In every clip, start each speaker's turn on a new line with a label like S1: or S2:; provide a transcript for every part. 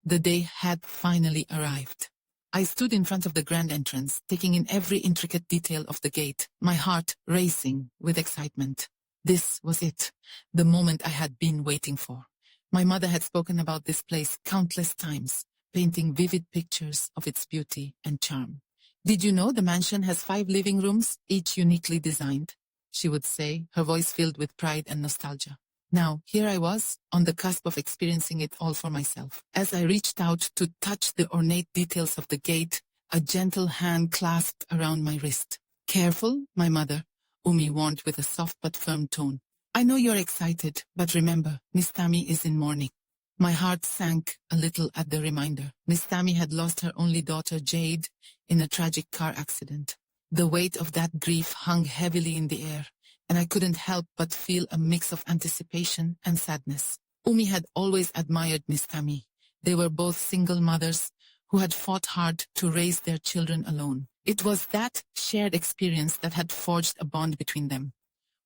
S1: The day had finally arrived. I stood in front of the grand entrance, taking in every intricate detail of the gate, my heart racing with excitement. This was it, the moment I had been waiting for. My mother had spoken about this place countless times, painting vivid pictures of its beauty and charm. "Did you know the mansion has 5 living rooms, each uniquely designed?" she would say, her voice filled with pride and nostalgia. Now, here I was, on the cusp of experiencing it all for myself. As I reached out to touch the ornate details of the gate, a gentle hand clasped around my wrist. "Careful, my mother," Umi warned with a soft but firm tone. "I know you're excited, but remember, Miss Tammy is in mourning." My heart sank a little at the reminder. Miss Tammy had lost her only daughter, Jade, in a tragic car accident. The weight of that grief hung heavily in the air, and I couldn't help but feel a mix of anticipation and sadness. Umi had always admired Miss Tammy. They were both single mothers who had fought hard to raise their children alone. It was that shared experience that had forged a bond between them.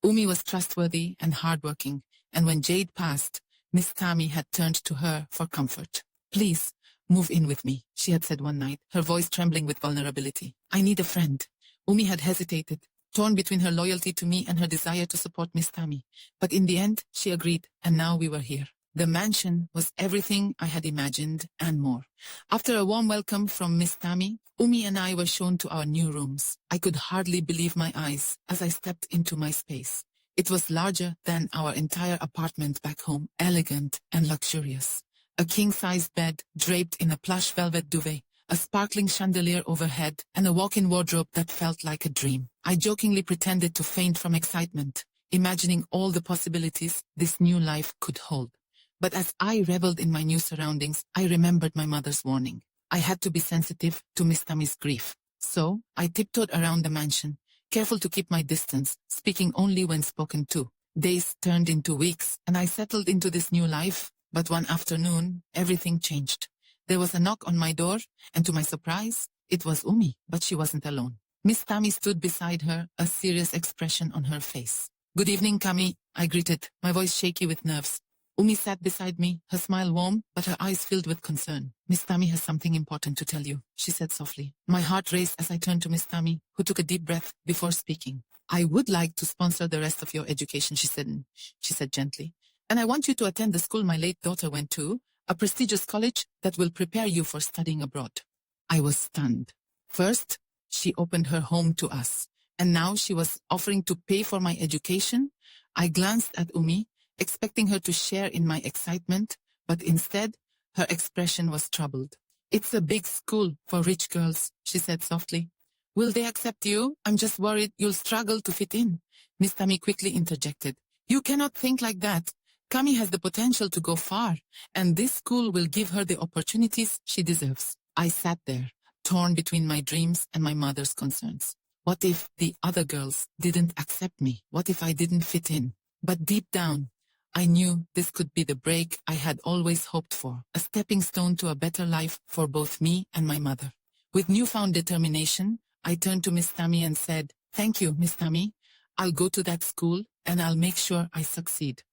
S1: Umi was trustworthy and hardworking, and when Jade passed, Miss Tammy had turned to her for comfort. "Please, move in with me," she had said one night, her voice trembling with vulnerability. "I need a friend." Umi had hesitated, torn between her loyalty to me and her desire to support Miss Tammy. But in the end, she agreed, and now we were here. The mansion was everything I had imagined and more. After a warm welcome from Miss Tammy, Umi and I were shown to our new rooms. I could hardly believe my eyes as I stepped into my space. It was larger than our entire apartment back home, elegant and luxurious. A king-sized bed draped in a plush velvet duvet, a sparkling chandelier overhead, and a walk-in wardrobe that felt like a dream. I jokingly pretended to faint from excitement, imagining all the possibilities this new life could hold. But as I reveled in my new surroundings, I remembered my mother's warning. I had to be sensitive to Miss Tammy's grief. So, I tiptoed around the mansion, careful to keep my distance, speaking only when spoken to. Days turned into weeks, and I settled into this new life, but one afternoon, everything changed. There was a knock on my door, and to my surprise, it was Umi, but she wasn't alone. Miss Tammy stood beside her, a serious expression on her face. "Good evening, Kami," I greeted, my voice shaky with nerves. Umi sat beside me, her smile warm, but her eyes filled with concern. "Miss Tammy has something important to tell you," she said softly. My heart raced as I turned to Miss Tammy, who took a deep breath before speaking. "I would like to sponsor the rest of your education," she said gently. "And I want you to attend the school my late daughter went to, a prestigious college that will prepare you for studying abroad." I was stunned. First, she opened her home to us, and now she was offering to pay for my education. I glanced at Umi, expecting her to share in my excitement, but instead, her expression was troubled. "It's a big school for rich girls," she said softly. "Will they accept you? I'm just worried you'll struggle to fit in." Miss Tammy quickly interjected. "You cannot think like that. Kami has the potential to go far, and this school will give her the opportunities she deserves." I sat there, torn between my dreams and my mother's concerns. What if the other girls didn't accept me? What if I didn't fit in? But deep down, I knew this could be the break I had always hoped for, a stepping stone to a better life for both me and my mother. With newfound determination, I turned to Miss Tammy and said, "Thank you, Miss Tammy. I'll go to that school, and I'll make sure I succeed."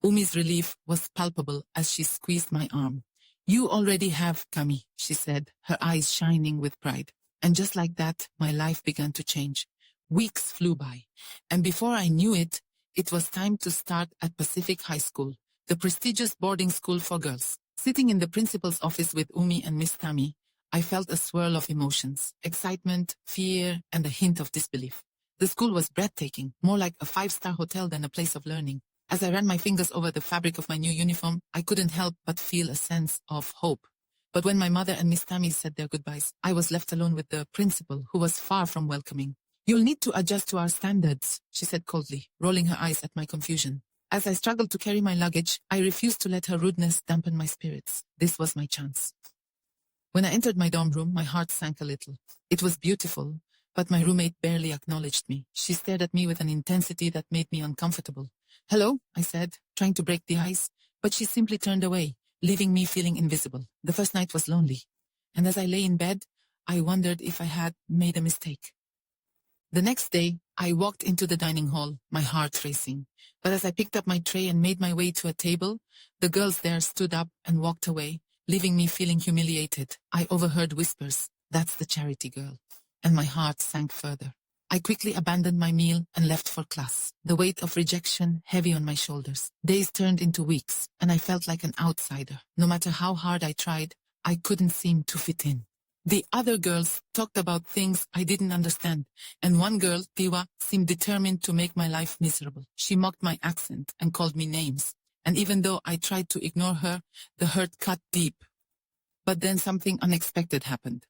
S1: Umi's relief was palpable as she squeezed my arm. "You already have, Kami," she said, her eyes shining with pride. And just like that, my life began to change. Weeks flew by, and before I knew it, it was time to start at Pacific High School, the prestigious boarding school for girls. Sitting in the principal's office with Umi and Miss Tammy, I felt a swirl of emotions, excitement, fear, and a hint of disbelief. The school was breathtaking, more like a 5-star hotel than a place of learning. As I ran my fingers over the fabric of my new uniform, I couldn't help but feel a sense of hope. But when my mother and Miss Tammy said their goodbyes, I was left alone with the principal, who was far from welcoming. "You'll need to adjust to our standards," she said coldly, rolling her eyes at my confusion. As I struggled to carry my luggage, I refused to let her rudeness dampen my spirits. This was my chance. When I entered my dorm room, my heart sank a little. It was beautiful, but my roommate barely acknowledged me. She stared at me with an intensity that made me uncomfortable. "Hello," I said, trying to break the ice, but she simply turned away, leaving me feeling invisible. The first night was lonely, and as I lay in bed, I wondered if I had made a mistake. The next day, I walked into the dining hall, my heart racing. But as I picked up my tray and made my way to a table, the girls there stood up and walked away, leaving me feeling humiliated. I overheard whispers, "That's the charity girl." And my heart sank further. I quickly abandoned my meal and left for class, the weight of rejection heavy on my shoulders. Days turned into weeks, and I felt like an outsider. No matter how hard I tried, I couldn't seem to fit in. The other girls talked about things I didn't understand, and one girl, Tiwa, seemed determined to make my life miserable. She mocked my accent and called me names, and even though I tried to ignore her, the hurt cut deep. But then something unexpected happened.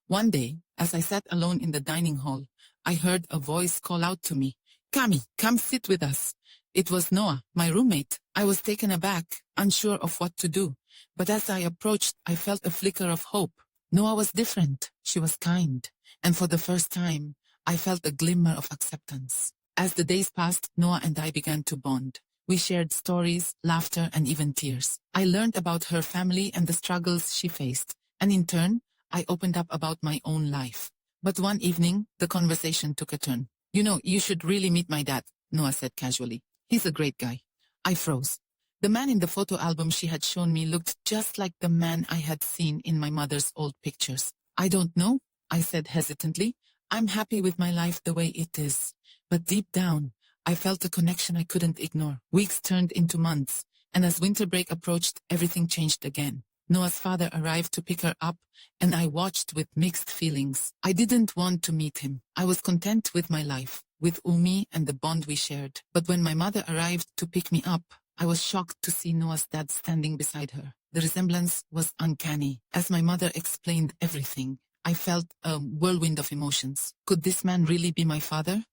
S1: One day, as I sat alone in the dining hall, I heard a voice call out to me, "Kami, come sit with us." It was Noah, my roommate. I was taken aback, unsure of what to do, but as I approached, I felt a flicker of hope. Noah was different. She was kind, and for the first time, I felt a glimmer of acceptance. As the days passed, Noah and I began to bond. We shared stories, laughter, and even tears. I learned about her family and the struggles she faced, and in turn, I opened up about my own life. But one evening, the conversation took a turn. You should really meet my dad," Noah said casually. "He's a great guy." I froze. The man in the photo album she had shown me looked just like the man I had seen in my mother's old pictures. "I don't know," I said hesitantly. "I'm happy with my life the way it is." But deep down, I felt a connection I couldn't ignore. Weeks turned into months, and as winter break approached, everything changed again. Noah's father arrived to pick her up, and I watched with mixed feelings. I didn't want to meet him. I was content with my life, with Umi and the bond we shared. But when my mother arrived to pick me up, I was shocked to see Noah's dad standing beside her. The resemblance was uncanny. As my mother explained everything, I felt a whirlwind of emotions. Could this man really be my father?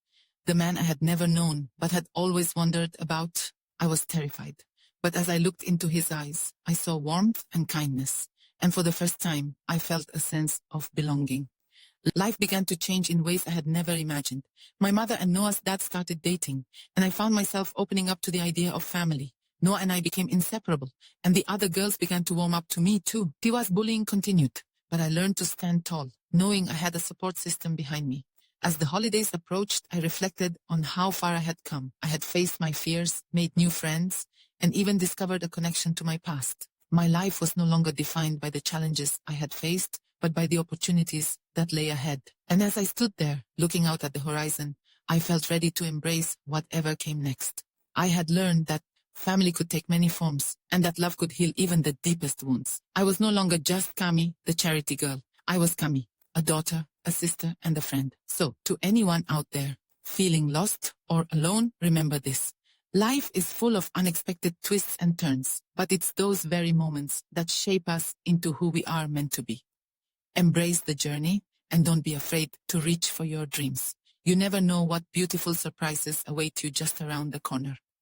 S1: The man I had never known, but had always wondered about? I was terrified. But as I looked into his eyes, I saw warmth and kindness, and for the first time, I felt a sense of belonging. Life began to change in ways I had never imagined. My mother and Noah's dad started dating, and I found myself opening up to the idea of family. Noah and I became inseparable, and the other girls began to warm up to me too. Tiwa's bullying continued, but I learned to stand tall, knowing I had a support system behind me. As the holidays approached, I reflected on how far I had come. I had faced my fears, made new friends, and even discovered a connection to my past. My life was no longer defined by the challenges I had faced, but by the opportunities that lay ahead. And as I stood there, looking out at the horizon, I felt ready to embrace whatever came next. I had learned that family could take many forms, and that love could heal even the deepest wounds. I was no longer just Kami, the charity girl. I was Kami, a daughter, a sister, and a friend. So, to anyone out there feeling lost or alone, remember this. Life is full of unexpected twists and turns, but it's those very moments that shape us into who we are meant to be. Embrace the journey, and don't be afraid to reach for your dreams. You never know what beautiful surprises await you just around the corner.